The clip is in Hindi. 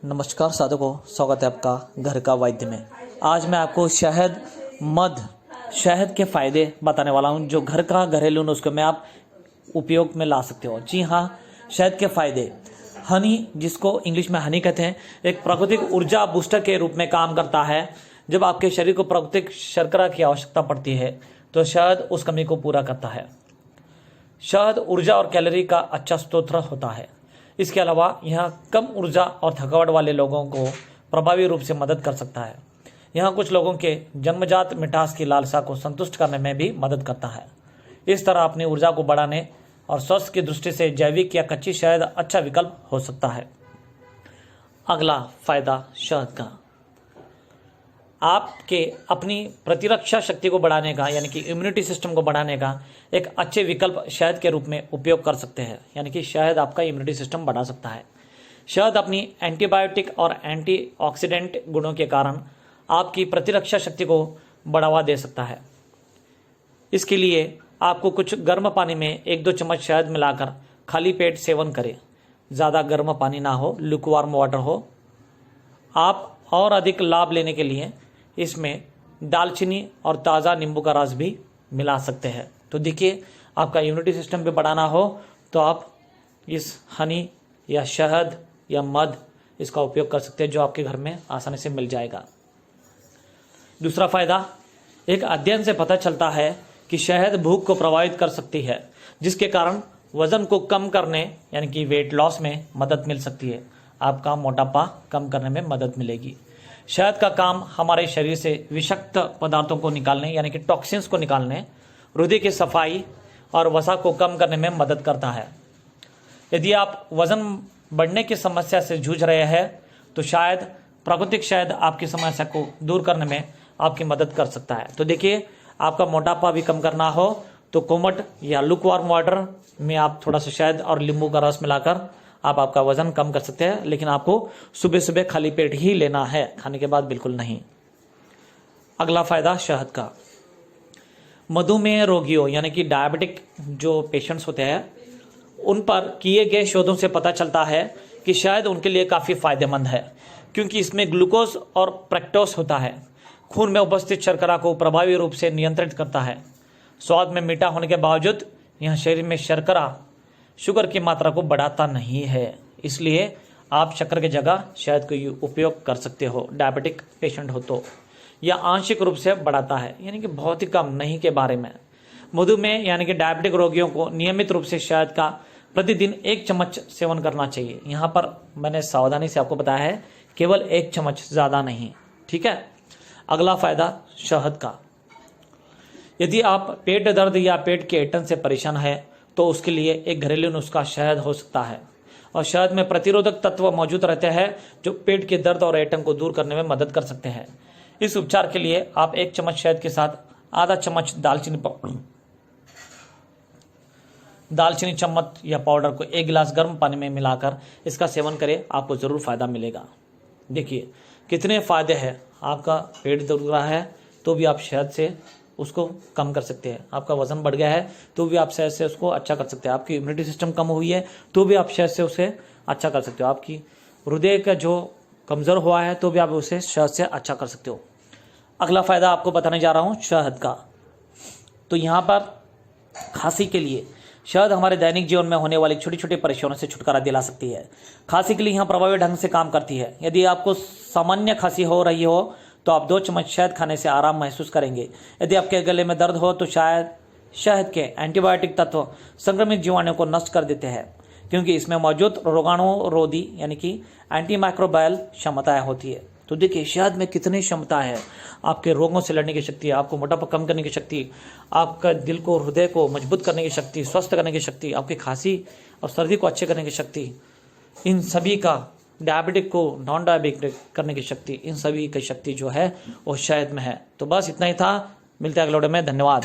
नमस्कार साधकों, स्वागत है आपका घर का वैद्य में। आज मैं आपको शहद के फायदे बताने वाला हूं, जो घर का घरेलू नुस्खे में आप उपयोग में ला सकते हो। जी हाँ, शहद के फायदे। हनी, जिसको इंग्लिश में हनी कहते हैं, एक प्राकृतिक ऊर्जा बूस्टर के रूप में काम करता है। जब आपके शरीर को प्राकृतिक शर्करा की आवश्यकता पड़ती है तो शहद उस कमी को पूरा करता है। शहद ऊर्जा और कैलोरी का अच्छा स्रोत होता है। इसके अलावा यह कम ऊर्जा और थकावट वाले लोगों को प्रभावी रूप से मदद कर सकता है। यह कुछ लोगों के जन्मजात मिठास की लालसा को संतुष्ट करने में भी मदद करता है। इस तरह अपनी ऊर्जा को बढ़ाने और स्वास्थ्य की दृष्टि से जैविक या कच्ची शहद अच्छा विकल्प हो सकता है। अगला फायदा शहद का, आपके अपनी प्रतिरक्षा शक्ति को बढ़ाने का, यानी कि इम्यूनिटी सिस्टम को बढ़ाने का एक अच्छे विकल्प शहद के रूप में उपयोग कर सकते हैं। यानी कि शहद आपका इम्यूनिटी सिस्टम बढ़ा सकता है। शहद अपनी एंटीबायोटिक और एंटीऑक्सीडेंट गुणों के कारण आपकी प्रतिरक्षा शक्ति को बढ़ावा दे सकता है। इसके लिए आपको कुछ गर्म पानी में 1-2 चम्मच शहद मिलाकर खाली पेट सेवन करें। ज़्यादा गर्म पानी ना हो, लुकवार्म वाटर हो। आप और अधिक लाभ लेने के लिए इसमें दालचीनी और ताज़ा नींबू का रस भी मिला सकते हैं। तो देखिए, आपका इम्यूनिटी सिस्टम भी बढ़ाना हो तो आप इस हनी या शहद या मध इसका उपयोग कर सकते हैं, जो आपके घर में आसानी से मिल जाएगा। दूसरा फायदा, एक अध्ययन से पता चलता है कि शहद भूख को प्रभावित कर सकती है, जिसके कारण वजन को कम करने यानी कि वेट लॉस में मदद मिल सकती है। आपका मोटापा कम करने में मदद मिलेगी। शहद का काम हमारे शरीर से विषाक्त पदार्थों को निकालने यानी कि टॉक्सिन्स को निकालने, हृदय की सफाई और वसा को कम करने में मदद करता है। यदि आप वजन बढ़ने की समस्या से जूझ रहे हैं तो शायद प्राकृतिक शहद आपकी समस्या को दूर करने में आपकी मदद कर सकता है। तो देखिए, आपका मोटापा भी कम करना हो तो कोमट या लुकवार्म वाटर में आप थोड़ा सा शहद और नींबू का रस मिलाकर आप आपका वजन कम कर सकते हैं, लेकिन आपको सुबह सुबह खाली पेट ही लेना है, खाने के बाद बिल्कुल नहीं। अगला फायदा शहद का, मधुमेह रोगियों यानी कि डायबिटिक जो पेशेंट्स होते हैं, उन पर किए गए शोधों से पता चलता है कि शहद उनके लिए काफ़ी फायदेमंद है, क्योंकि इसमें ग्लूकोज और फ्रक्टोज होता है। खून में उपस्थित शर्करा को प्रभावी रूप से नियंत्रित करता है। स्वाद में मीठा होने के बावजूद यह शरीर में शुगर की मात्रा को बढ़ाता नहीं है, इसलिए आप शक्कर की जगह शहद को उपयोग कर सकते हो। डायबिटिक पेशेंट हो तो यह आंशिक रूप से बढ़ाता है, यानी कि बहुत ही कम, नहीं के बारे में। मधुमेह यानी कि डायबिटिक रोगियों को नियमित रूप से शहद का प्रतिदिन 1 चम्मच सेवन करना चाहिए। यहाँ पर मैंने सावधानी से आपको बताया है, केवल 1 चम्मच, ज़्यादा नहीं, ठीक है। अगला फायदा शहद का, यदि आप पेट दर्द या पेट के ऐंठन से परेशान है तो उसके लिए एक घरेलू नुस्खा शहद हो सकता है। और शहद में प्रतिरोधक तत्व मौजूद रहते हैं जो पेट के दर्द और ऐंठन को दूर करने में मदद कर सकते हैं। इस उपचार के लिए आप 1 चम्मच शहद के साथ आधा चम्मच दालचीनी चम्मच या पाउडर को 1 गिलास गर्म पानी में मिलाकर इसका सेवन करें, आपको ज़रूर फायदा मिलेगा। देखिए कितने फायदे हैं। आपका पेट दर्द रहा है तो भी आप शहद से उसको कम कर सकते हैं। आपका वजन बढ़ गया है तो भी आप शहद से उसको अच्छा कर सकते हैं। आपकी इम्यूनिटी सिस्टम कम हुई है तो भी आप शहद से उसे अच्छा कर सकते हो। आपकी हृदय का जो कमज़ोर हुआ है तो भी आप उसे शहद से अच्छा कर सकते हो। अगला फ़ायदा आपको बताने जा रहा हूँ शहद का। तो यहाँ पर खांसी के लिए शहद हमारे दैनिक जीवन में होने वाली छोटी छोटी परेशानियों से छुटकारा दिला सकती है। खांसी के लिए यहाँ प्रभावी ढंग से काम करती है। यदि आपको सामान्य खांसी हो रही हो तो आप 2 चम्मच शहद खाने से आराम महसूस करेंगे। यदि आपके गले में दर्द हो तो शायद शहद के एंटीबायोटिक तत्व संक्रमित जीवाणुओं को नष्ट कर देते हैं, क्योंकि इसमें मौजूद रोगाणुरोधी यानी कि एंटीमाइक्रोबायल क्षमताएं होती है। तो देखिए, शहद में कितनी क्षमता है। आपके रोगों से लड़ने की शक्ति, आपको मोटापा कम करने की शक्ति, आपका दिल को, हृदय को मजबूत करने की शक्ति, स्वस्थ करने की शक्ति, आपकी खांसी और सर्दी को अच्छे करने की शक्ति, इन सभी का, डायबिटिक को नॉन डायबिटिक करने की शक्ति, इन सभी की शक्ति जो है वो शहद में है। तो बस इतना ही था। मिलते हैं अगले वीडियो में। धन्यवाद।